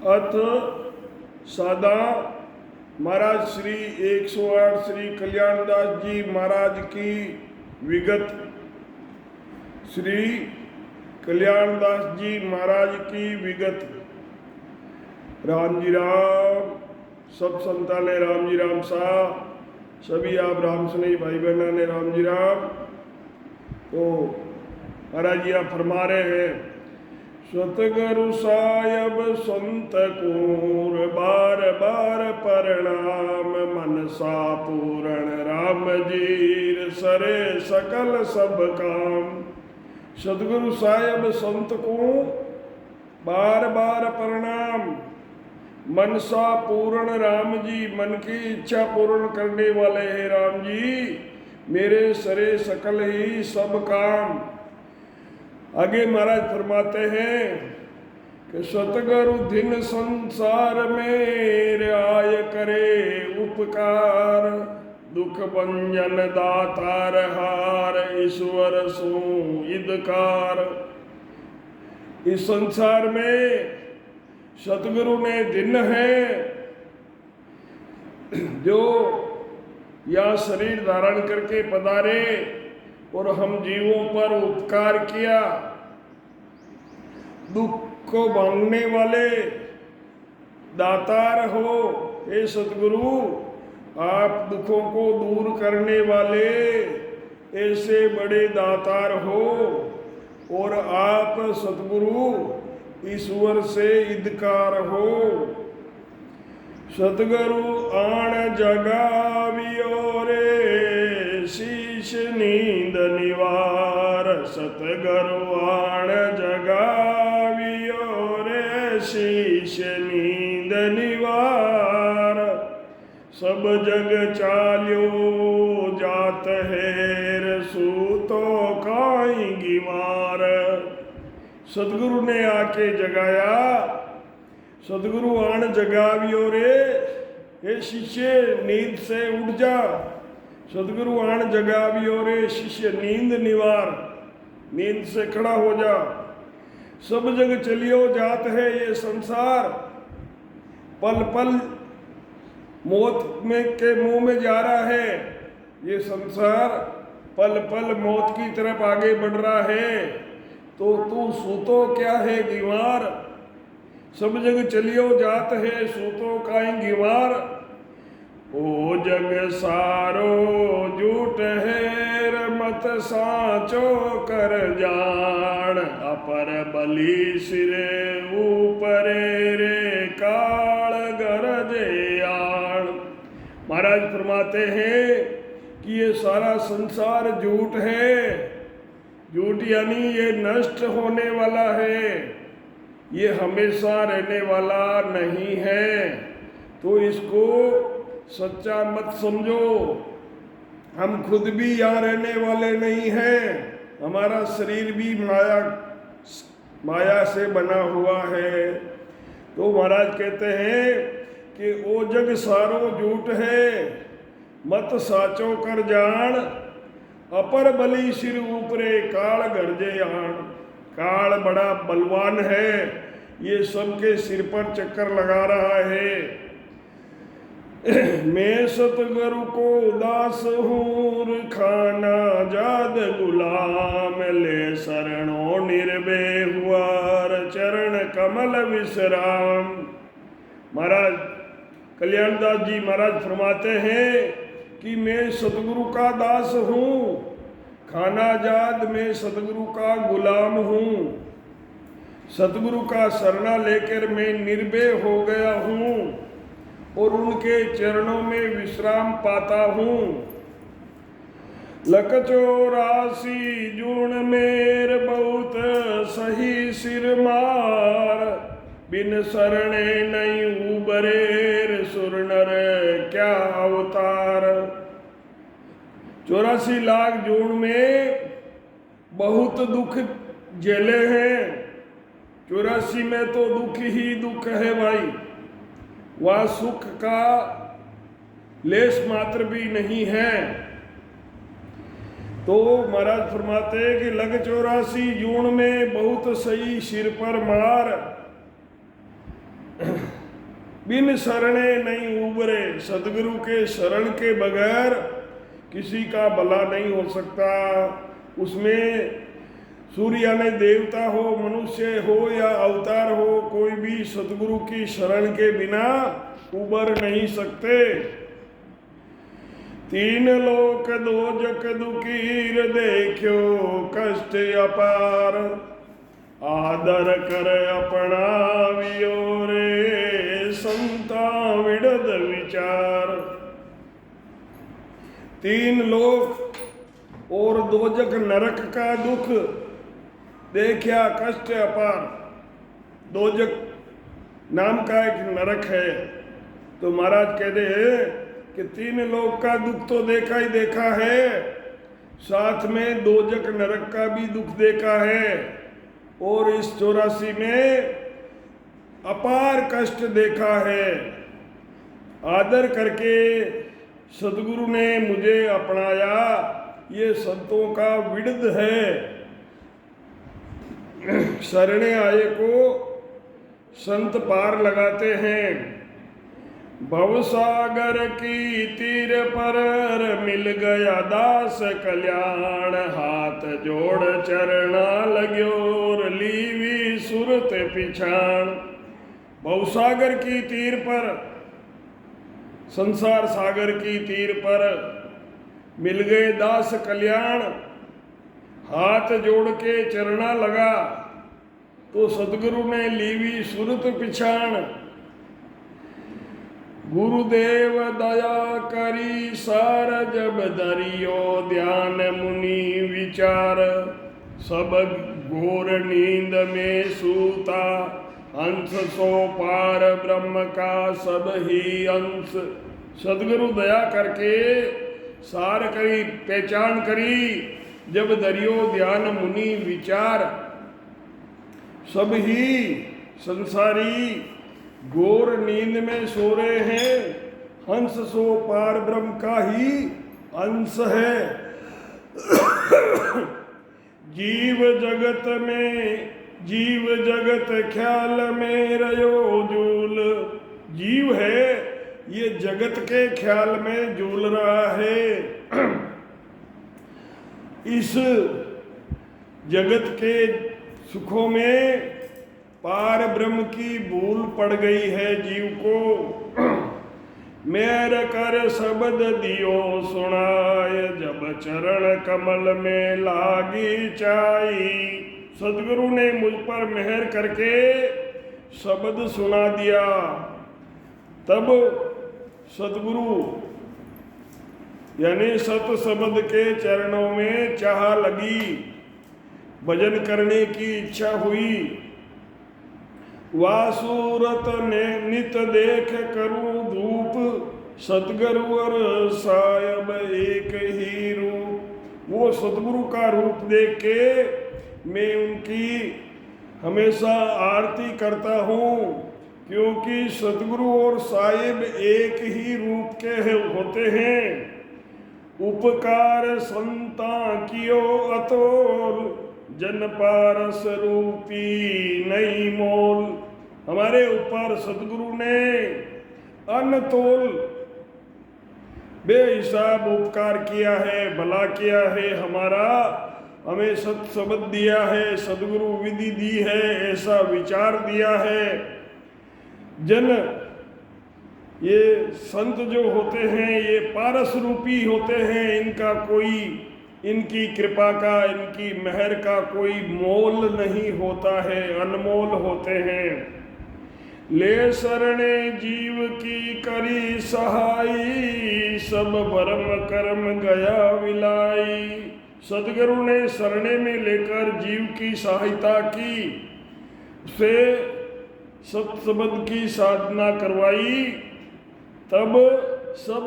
अथ सदा महाराज श्री 108 श्री कल्याणदास जी महाराज की विगत। श्री कल्याणदास जी महाराज की विगत। राम जी राम। सब संतान ने राम जी राम साहब, सभी आप राम स्नेही भाई बहना ने राम जी राम। तो महाराज जी आप फरमा रहे हैं, सतगुरु साहिब संत कूर बार बार प्रणाम, मनसा पूर्ण राम जीर सरे सकल सब काम। सतगुरु साहिब संत को बार बार प्रणाम, मनसा पूर्ण राम जी, मन की इच्छा पूर्ण करने वाले हैं राम जी, मेरे सरे सकल ही सब काम। आगे महाराज फरमाते हैं कि सतगुरु दिन संसार में आय करे उपकार, दुख भंजन दातार हार ईश्वर सो इदकार। इस संसार में सतगुरु ने दिन है जो यह शरीर धारण करके पधारे और हम जीवों पर उपकार किया। दुख को भांगने वाले दातार हो हे सतगुरु, आप दुखों को दूर करने वाले ऐसे बड़े दातार हो। और आप सतगुरु ईश्वर से इदकार हो। सतगुरु आण जगावियो रे शीश नींद निवार, सतगुरु आण जगावियो रे शीश नींद निवार। सब जग चाल्यो जात है सूतो काई मार। सतगुरु ने आके जगाया। सतगुरु आण जगावियो रे, हे शिष्य नींद से उठ जा। सतगुरु आण जगावियो रे शिष्य नींद निवार, नींद से खड़ा हो जा। सब जग चलियो जात है ये संसार, पल पल मौत में के मुंह में जा रहा है। ये संसार पल पल मौत की तरफ आगे बढ़ रहा है, तो तू सूतो क्या है गीवार। सब जग चलियो जात है सूतो काई गीवार। ओ जग सारो झूठ है मत साचो कर जान, अपर बलि सिरे ऊपरे रे काल गरजे आण। महाराज फरमाते हैं कि ये सारा संसार झूठ है। झूठ यानी ये नष्ट होने वाला है, ये हमेशा रहने वाला नहीं है। तो इसको सच्चा मत समझो। हम खुद भी यहाँ रहने वाले नहीं हैं, हमारा शरीर भी माया से बना हुआ है। तो महाराज कहते हैं कि ओ जग सारो झूठ है मत साचो कर जान, अपर बलि सिर ऊपरे काल गरजे आण। काल बड़ा बलवान है, ये सबके सिर पर चक्कर लगा रहा है। मैं सतगुरु को दास हूँ, खाना जाद गुलाम, ले शरणों निर्भय हुआर चरण कमल विश्राम। महाराज कल्याणदास जी महाराज फरमाते हैं कि मैं सतगुरु का दास हूँ, खाना जाद मैं सतगुरु का गुलाम हूँ। सतगुरु का शरणा लेकर मैं निर्भय हो गया हूँ और उनके चरणों में विश्राम पाता हूँ। लख 84 जून मेर बहुत सही सिर मार, बिन शरणे नहीं उबरेर सुर नर क्या अवतार। 84 लाख जून में बहुत दुख झेले हैं। 84 में तो दुख ही दुख है भाई, वह सुख का लेश मात्र भी नहीं है। तो महाराज फरमाते हैं कि लग 84 जून में बहुत सही सिर पर मार, बिन शरणे नहीं उबरे, सदगुरु के शरण के बगैर किसी का भला नहीं हो सकता। उसमें सूर्य यानी देवता हो, मनुष्य हो या अवतार हो, कोई भी सदगुरु की शरण के बिना उबर नहीं सकते। तीन लोक दोजक दुकीर देखो कष्ट अपार, आदर कर अपनावियो रे संता विड़द विचार। तीन लोक और दोजक नरक का दुख देखा कष्ट अपार। दोजक नाम का एक नरक है। तो महाराज कहते हैं कि तीन लोक का दुख तो देखा ही देखा है, साथ में दोजक नरक का भी दुख देखा है, और इस 84 में अपार कष्ट देखा है। आदर करके सदगुरु ने मुझे अपनाया, ये संतों का विड़द है। शरणे आए को संत पार लगाते हैं। भवसागर की तीर पर मिल गया दास कल्याण, हाथ जोड़ चरना लग्योर लीवी सुरत पिछाण। भवसागर की तीर पर, संसार सागर की तीर पर मिल गए दास कल्याण, हाथ जोड़ के चरना लगा तो सदगुरु ने लीवी सुरत पिछाण। गुरुदेव दया करी सार जब दरियो ध्यान मुनि विचार, सब घोर नींद में सूता अंश सो पार ब्रह्म का सब ही अंश। सदगुरु दया करके सार करी, पहचान करी, जब दरियो ध्यान मुनि विचार। सब ही संसारी घोर नींद में सो रहे हैं, हंस सो पार ब्रह्म का ही अंश है। जीव जगत में, जीव जगत ख्याल में रयो झूल। जीव है ये जगत के ख्याल में झूल रहा है। इस जगत के सुखों में पार ब्रह्म की भूल पड़ गई है जीव को। मेर कर शब्द दियो सुनाय, जब चरण कमल में लागी चाई। सदगुरु ने मुझ पर मेहर करके शब्द सुना दिया, तब सदगुरु यानी सत शब्द के चरणों में चाह लगी, भजन करने की इच्छा हुई। वासूरत ने नित देख करूं धूप, सतगुरु और सायब एक ही रूप। वो सतगुरु का रूप देख के मैं उनकी हमेशा आरती करता हूँ, क्योंकि सतगुरु और साहिब एक ही रूप के होते हैं। उपकार संता कियो अतोल, जन पारस रूपी नहीं मोल। हमारे ऊपर सतगुरु ने अनतोल बेहिसाब उपकार किया है, भला किया है हमारा। हमें सत शब्द दिया है, सदगुरु विधि दी है, ऐसा विचार दिया है। जन ये संत जो होते हैं ये पारस रूपी होते हैं, इनका कोई, इनकी कृपा का, इनकी मेहर का कोई मोल नहीं होता है, अनमोल होते हैं। ले शरणे जीव की करी सहाई, सब भरम कर्म गया विलाई। सदगुरु ने शरणे में लेकर जीव की सहायता की, उसे सत्सबद की साधना करवाई, तब सब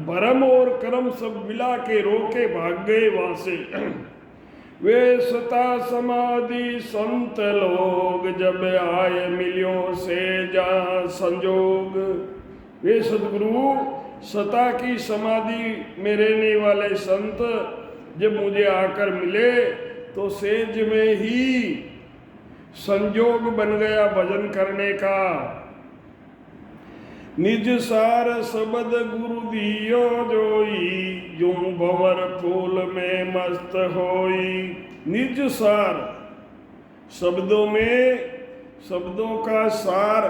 भरम और कर्म सब मिला के रोके भाग गए वहां से। वे सता समाधि संत लोग, जब आए मिलियो से जा संजोग। वे सदगुरु सता की समाधि में रहने वाले संत जब मुझे आकर मिले तो सेज में ही संजोग बन गया भजन करने का। निज सार शब्द गुरु दियो जोई, यूं भंवर फूल में मस्त होई। निज सार, शब्दों में, शब्दों का सार।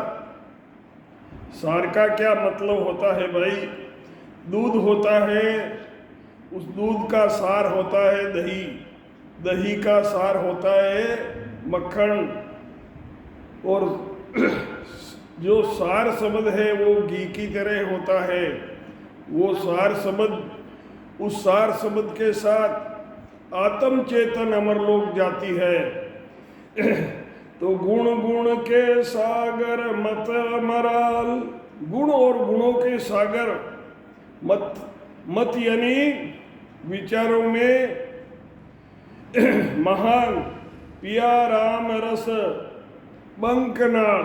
सार का क्या मतलब होता है भाई? दूध होता है, उस दूध का सार होता है दही, दही का सार होता है मक्खन, और जो सार शब्द है वो घी की तरह होता है। वो सार शब्द, उस सार शब्द के साथ आत्म चेतन अमरलोक जाती है। तो गुण गुण के सागर मत मराल, गुण और गुणों के सागर, मत, मत यानी विचारों में महान पिया राम रस बंकनाल।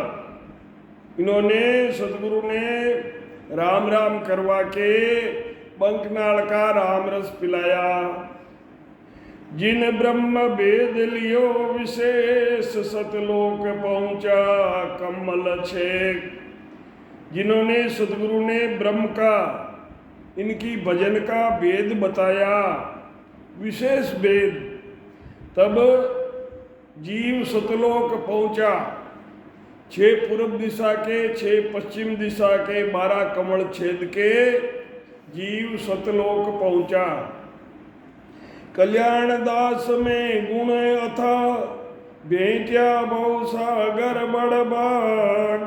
इन्होंने, सतगुरु ने राम राम करवा के बंकनाल का राम रस पिलाया। जिन ब्रह्म वेद लियो विशेष, सतलोक पहुंचा कमल छेक। जिन्होंने, सतगुरु ने ब्रह्म का, इनकी भजन का वेद बताया, विशेष वेद, तब जीव सतलोक पहुंचा। 6 पूर्व दिशा के, 6 पश्चिम दिशा के, 12 कमल छेद के जीव सतलोक पहुंचा। कल्याण दास में गुण अथा, भेंट्या बहु सागर बड़ बाग।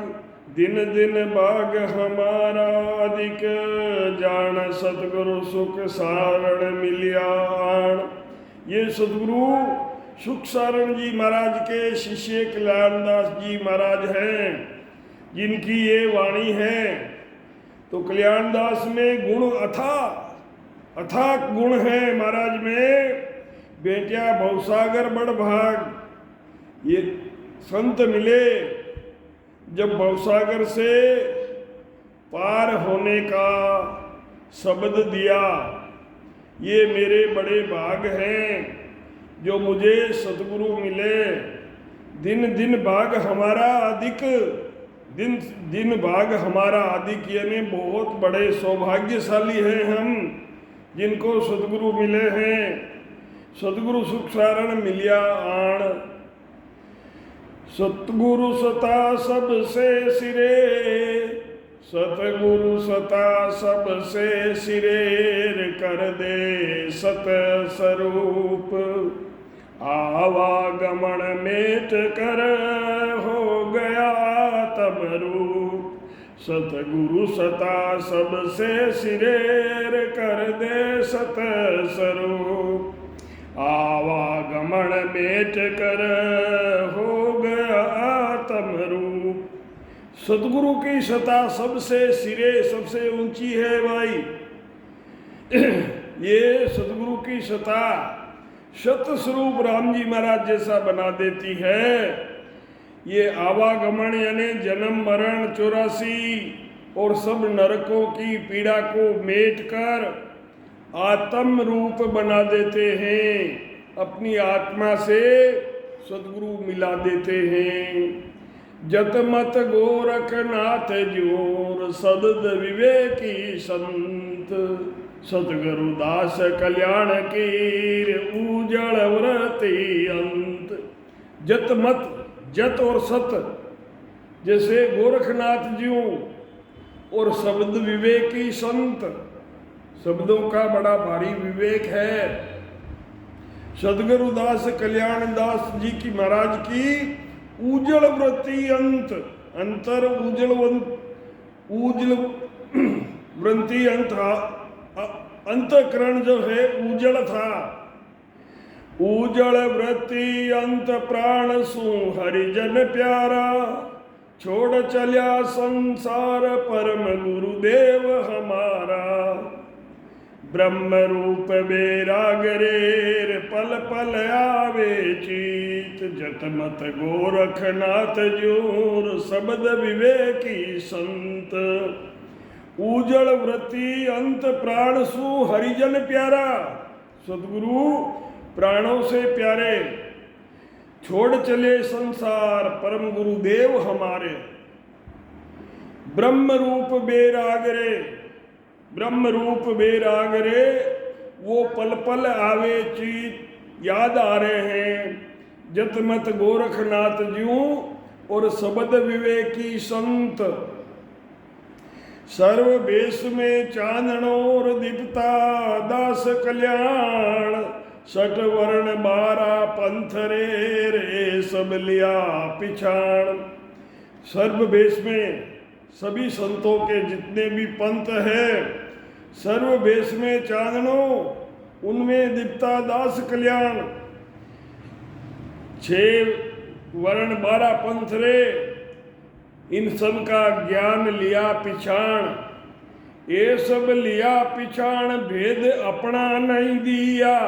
दिन दिन बाग हमारा अधिक, जान सतगुरु सुख सारण मिलियाण। ये सतगुरु सुख सारण जी महाराज के शिष्य कल्याणदास जी महाराज हैं, जिनकी ये वाणी है। तो कल्याणदास में गुण अथाक गुण है महाराज में। बेटिया भवसागर बड़ भाग। ये संत मिले जब भवसागर से पार होने का शब्द दिया। ये मेरे बड़े भाग हैं जो मुझे सतगुरु मिले। दिन दिन भाग हमारा अधिक, दिन दिन भाग हमारा अधिक, यानी बहुत बड़े सौभाग्यशाली हैं हम, जिनको सतगुरु मिले हैं। सतगुरु सुख सारण मिलिया आण। सतगुरु सता सबसे सिरे, सतगुरु सता सबसे सिरेर कर दे सत स्वरूप। आवागमन मेट कर हो गया तब रूप। सतगुरु सता सबसे सिरेर कर दे सत स्वरूप। आवागमन मेट कर हो गया तब रूप। सतगुरु की सता सबसे सिरे, सबसे ऊंची है भाई। ये सतगुरु की सता सत स्वरूप राम जी महाराज जैसा बना देती है। ये आवागमन यानी जन्म मरण 84 और सब नरकों की पीड़ा को मेट कर आत्म रूप बना देते हैं। अपनी आत्मा से सतगुरु मिला देते हैं। जत मत गोरखनाथ जोर, सदद विवेकी संत। सतगुरु दास कल्याण कीर, उजड़ व्रति अंत। जत मत, जत और सत, जैसे गोरखनाथ जी और शब्द विवेकी संत। शब्दों का बड़ा भारी विवेक है। सतगुरु दास कल्याण दास जी की महाराज की उजल वृत्ति अंत, अंतर उजल वृत्ति अंत, अंतकरण जो है उजल था। उजल वृत्ति अंत प्राण सु हरिजन प्यारा। छोड़ चल्या संसार परम गुरुदेव हमारा। ब्रह्म रूप बेरागरेर, पल पल आवे चीत। जत मत गोरखनाथ जोर, शब्द विवेकी संत। उजड़ वृत्ति अंत प्राण सु हरिजन प्यारा। सतगुरु प्राणों से प्यारे, छोड़ चले संसार परम गुरुदेव हमारे। ब्रह्म रूप बेरागरे, ब्रह्म रूप बेरागरे, वो पल पल आवे चीत याद आ रहे हैं। जतमत गोरखनाथ ज्यों और शब्द विवेकी संत। सर्व बेस में चांदनोर दीपता दास कल्याण। सठ वर्ण 12 पंथ रे सब लिया पिछाण। सर्व बेस में सभी संतों के जितने भी पंथ है, सर्व बेस में चांदनो, उनमें दीपता दास कल्याण। 6 वर्ण 12 पंथ रे, इन सब का ज्ञान लिया पिछाण। ये सब लिया पिछाण, भेद अपना नहीं दिया।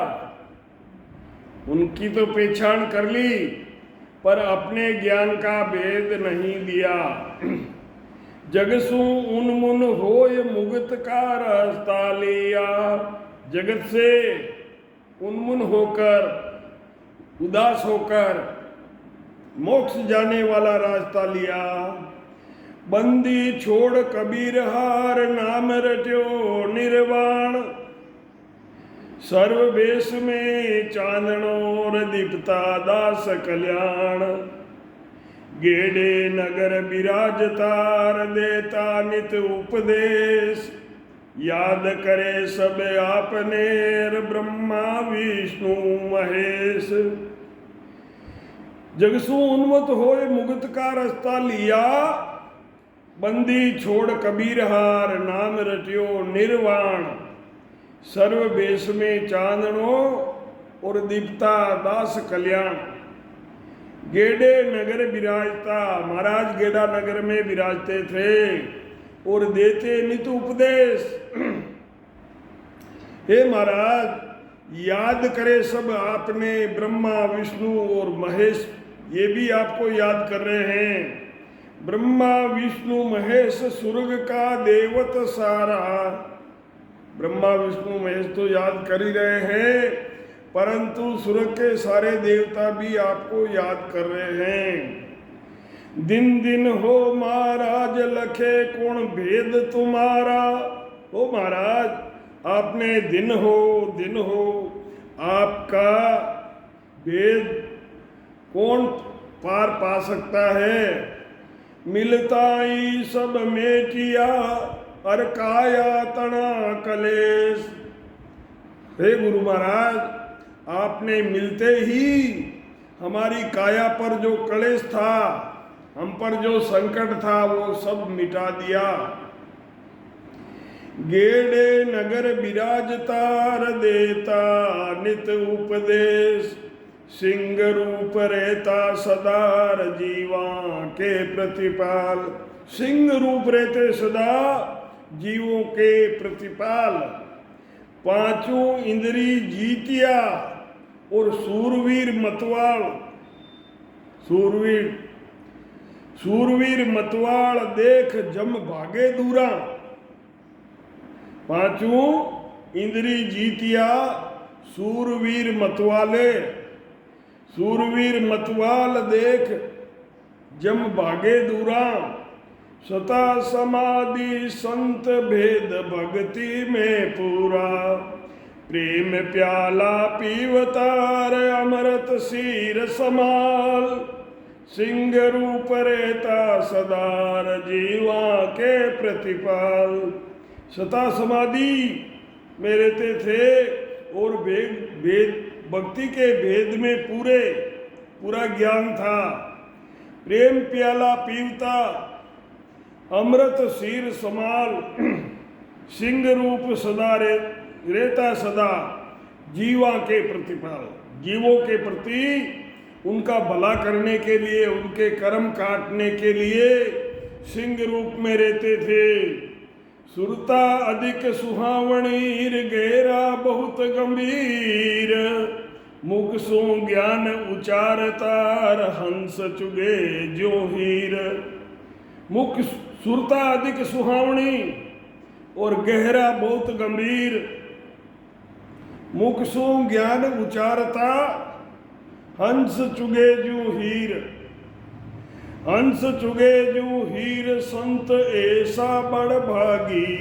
उनकी तो पहचान कर ली, पर अपने ज्ञान का भेद नहीं दिया। जगसु उन्मुन होय मुगत का रास्ता लिया। जगत से उन्मुन होकर, उदास होकर मोक्ष जाने वाला रास्ता लिया। बंदी छोड़ कबीर हार, नाम रट्यो निर्वाण। सर्व बेस में चांदनोर दीपता दास कल्याण। गेड़े नगर विराजतार, देता नित उपदेश। याद करे सब आपने, ब्रह्मा विष्णु महेश। जगसु उन्मत होए मुगत का रास्ता लिया। बंदी छोड़ कबीर हार, नाम रट्यो निर्वाण। सर्व बेस में चांदनो और दीपता दास कल्याण। गेडे नगर विराजता, महाराज गेडा नगर में विराजते थे और देते नित उपदेश। हे महाराज, याद करे सब आपने, ब्रह्मा विष्णु और महेश, ये भी आपको याद कर रहे हैं। ब्रह्मा विष्णु महेश सुर्ग का देवत सारा। ब्रह्मा विष्णु महेश तो याद कर ही रहे हैं, परंतु सुर्ग के सारे देवता भी आपको याद कर रहे हैं। दिन दिन हो महाराज लखे, कौन भेद तुम्हारा। हो महाराज, आपने दिन हो, आपका भेद कौन पार पा सकता है। मिलता ही सब में किया, अर काया तना कलेश। हे गुरु महाराज, आपने मिलते ही हमारी काया पर जो कलेश था, हम पर जो संकट था, वो सब मिटा दिया। गेड़े नगर विराजतार, देता नित उपदेश। सिंह रूप रहता सदार, जीवा के प्रतिपाल। सिंह रूप रहते सदा, जीवों के प्रतिपाल। पांचों इंद्री जीतिया और सूरवीर मतवाल। सूरवीर मतवाल देख जम भागे दूरा। पांचों इंद्री जीतिया, सूरवीर मतवाले। सूरवीर मतवाल देख जम भागे दूरा। सता समाधि संत भेद भक्ति में पूरा। प्रेम प्याला पीवतार, अमृत शीर समाल। सिंह रूप रहता सदार, जीवा के प्रतिपाल। सता समाधि में रहते थे और वेद भक्ति के भेद में पूरा ज्ञान था। प्रेम प्याला पीवता, अमृत शीर समाल। सिंह रूप सदा रहता सदा, जीवा के प्रतिपाल। जीवों के प्रति उनका भला करने के लिए, उनके कर्म काटने के लिए सिंह रूप में रहते थे। सुरता अधिक सुहावणी, गहरा बहुत गंभीर। मुख सो ज्ञान उचारतार, हंस चुगे जो हीर। मुख सुरता अधिक सुहावणी और गहरा बहुत गंभीर। मुख सो ज्ञान उचारता हंस चुगे जू हीर, हंस चुगे जू हीर संत ऐसा बड़ भागी,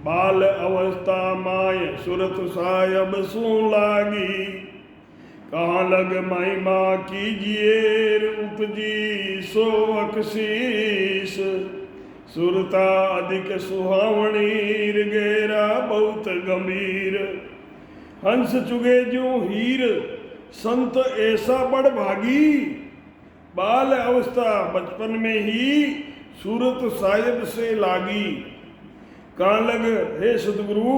बाल अवस्था माय सुरत सायब सू लागी, कहाँ लग महिमा कीजिए उपजी सो अकशीस, सुरता अधिक सुहावणी गेरा बहुत गंभीर। हंस चुगे जो हीर संत ऐसा बड़ भागी, बाल अवस्था बचपन में ही सूरत साहिब से लागी, कहाँ लग हे सदगुरु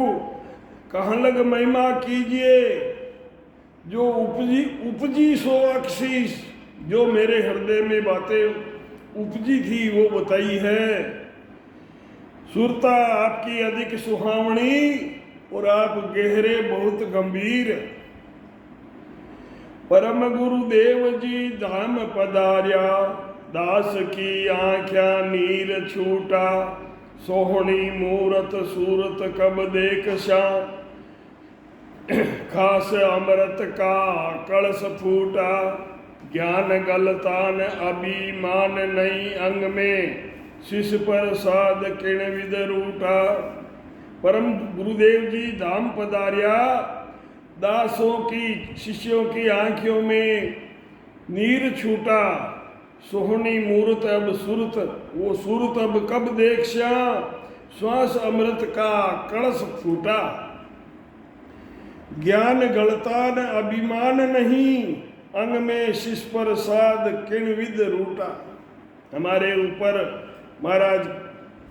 कहाँ लग महिमा कीजिए, जो उपजी उपजी सो अकशीस, जो मेरे हृदय में बातें उपजी थी वो बताई है। सुरता आपकी अधिक सुहावनी और आप गहरे बहुत गंभीर। परम गुरुदेव जी धाम पधार्या, दास की आँख्या नीर छूटा, सोहनी मूरत सूरत कब देख श्या, खास अमृत का कलश फूटा, ज्ञान गलतान अभिमान नहीं अंग में, शिष्य प्रसाद किण विद रूटा। परम गुरुदेव जी धाम पधार्या, दासों की शिष्यों की आंखों में नीर छूटा, सोहनी मूरत अब सुरत, वो सुरत अब कब देख श्या, श्वास अमृत का कलश फूटा, ज्ञान गलतान अभिमान नहीं अंग में, शिष प्रसाद किण विद रूटा। हमारे ऊपर महाराज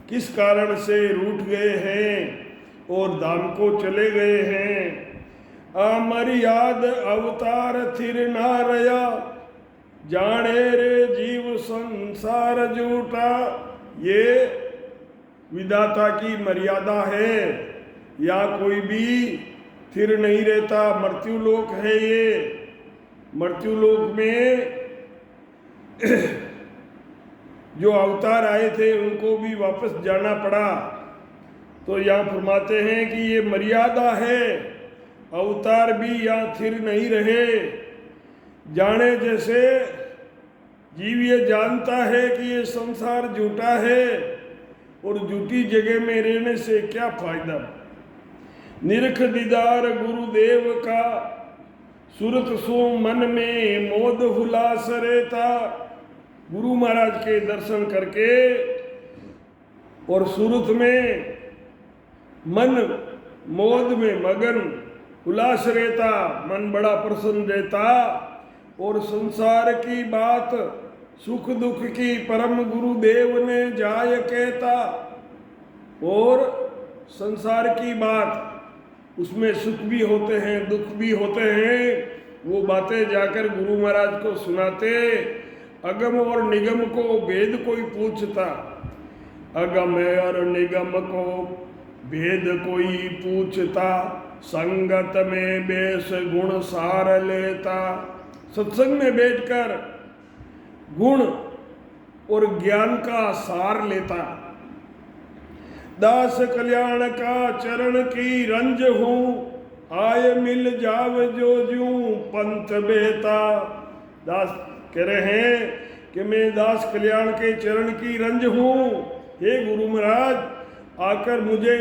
किस कारण से रूठ गए हैं और धाम को चले गए हैं। अमर्याद अवतार थिर ना रया, जाने रे जीव संसार झूठा। ये विधाता की मर्यादा है, या कोई भी स्थिर नहीं रहता, मृत्यु लोक है ये। मृत्यु लोक में जो अवतार आए थे उनको भी वापस जाना पड़ा। तो यहाँ फरमाते हैं कि ये मर्यादा है, अवतार भी यहाँ स्थिर नहीं रहे। जाने जैसे जीव ये जानता है कि ये संसार झूठा है और झूठी जगह में रहने से क्या फायदा। निरख दीदार गुरुदेव का, सुरत सो मन में मोद हुलास रहता। गुरु महाराज के दर्शन करके और सुरत में मन मोद में मगन उल्लास रहता, मन बड़ा प्रसन्न रहता। और संसार की बात सुख दुख की परम गुरुदेव ने जाय कहता। और संसार की बात उसमें सुख भी होते हैं दुख भी होते हैं, वो बातें जाकर गुरु महाराज को सुनाते। अगम और निगम को भेद कोई पूछता, अगम और निगम को भेद कोई पूछता। संगत में बेस गुण सार लेता, सत्संग में बैठकर गुण और ज्ञान का सार लेता। दास कल्याण का चरण की रंज हूँ, आय मिल जाव जो जूं पंथ बेता। दास कह रहे हैं कि मैं दास कल्याण के चरण की रंज हूँ, हे गुरु महाराज आकर मुझे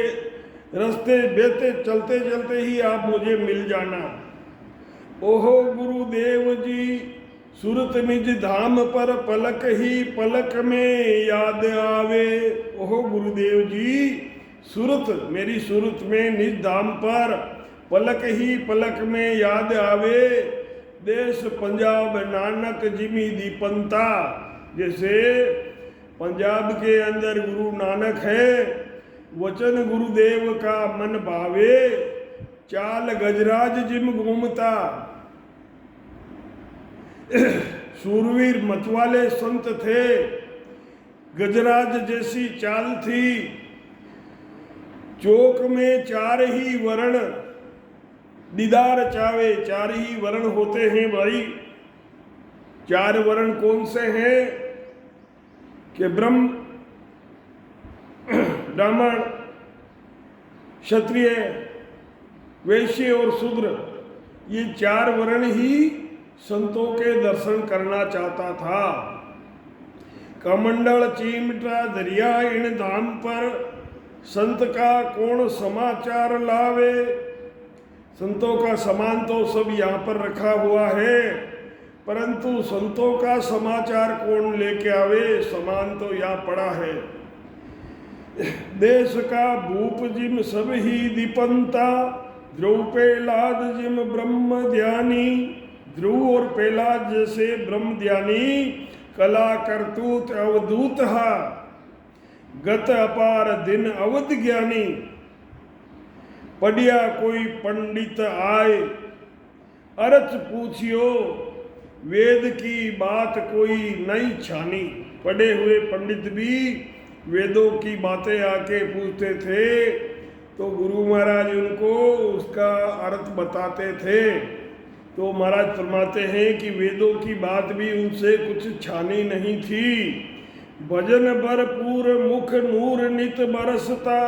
रास्ते बेते चलते चलते ही आप मुझे मिल जाना। ओहो गुरुदेव जी सुरत निज धाम पर पलक ही पलक में याद आवे। ओहो गुरुदेव जी सुरत मेरी सुरत में निज धाम पर पलक ही पलक में याद आवे। देश पंजाब नानक जिमी दीपंता, जैसे पंजाब के अंदर गुरु नानक है, वचन गुरुदेव का मन भावे। चाल गजराज जिम घूमता, सूरवीर मतवाले संत थे, गजराज जैसी चाल थी। चौक में चार ही वर्ण दीदार चावे, चार ही वर्ण होते हैं भाई। चार वर्ण कौन से हैं कि ब्राह्मण क्षत्रिय वैश्य और शूद्र, ये चार वर्ण ही संतों के दर्शन करना चाहता था। कमंडल चिमटा दरिया इन धाम पर, संत का कौन समाचार लावे। संतों का सामान तो सब यहाँ पर रखा हुआ है, परंतु संतों का समाचार कौन लेके आवे। सामान तो यहाँ पड़ा है। देश का भूप जिम सब ही दीपंता, ध्रुव पेलाद जिम ब्रह्म ध्यानी। ध्रुव और पेलाद जैसे ब्रह्म ध्यानी, कला करतूत अवधूत हा, गत अपार दिन अवध ज्ञानी। पढ़िया कोई पंडित आए, अर्थ पूछियो, वेद की बात कोई नहीं छानी। पढ़े हुए पंडित भी वेदों की बातें आके पूछते थे, तो गुरु महाराज उनको उसका अर्थ बताते थे। तो महाराज फरमाते हैं कि वेदों की बात भी उनसे कुछ छानी नहीं थी। भजन भरपूर मुख नूर नित बरसता,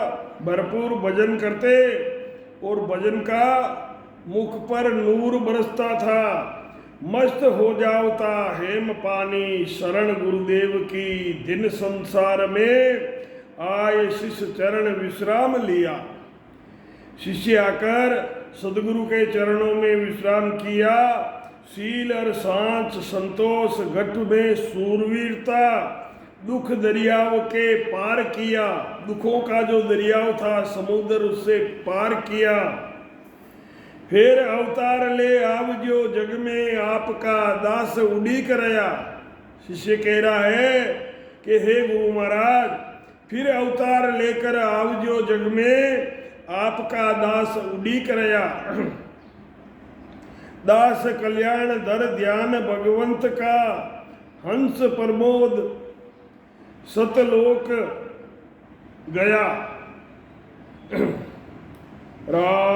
भरपूर भजन करते और भजन का मुख पर नूर बरसता था। मस्त हो जाता हेम पानी, शरण गुरुदेव की दिन संसार में आए शिष्य चरण विश्राम लिया। शिष्य आकर सदगुरु के चरणों में विश्राम किया। शील और सांच संतोष घट में सूरवीरता, दुख दरियाव के पार किया। दुखों का जो दरियाव था समुद्र, उससे पार किया। फिर अवतार ले आवजो जग में, आपका दास उड़ीक रया। शिष्य कह रहा है कि हे गुरु महाराज, फिर अवतार लेकर आवजो जग में, आपका दास उड़ीक रया। दास कल्याण धर ध्यान भगवंत का, हंस प्रमोद सतलोक गया। राम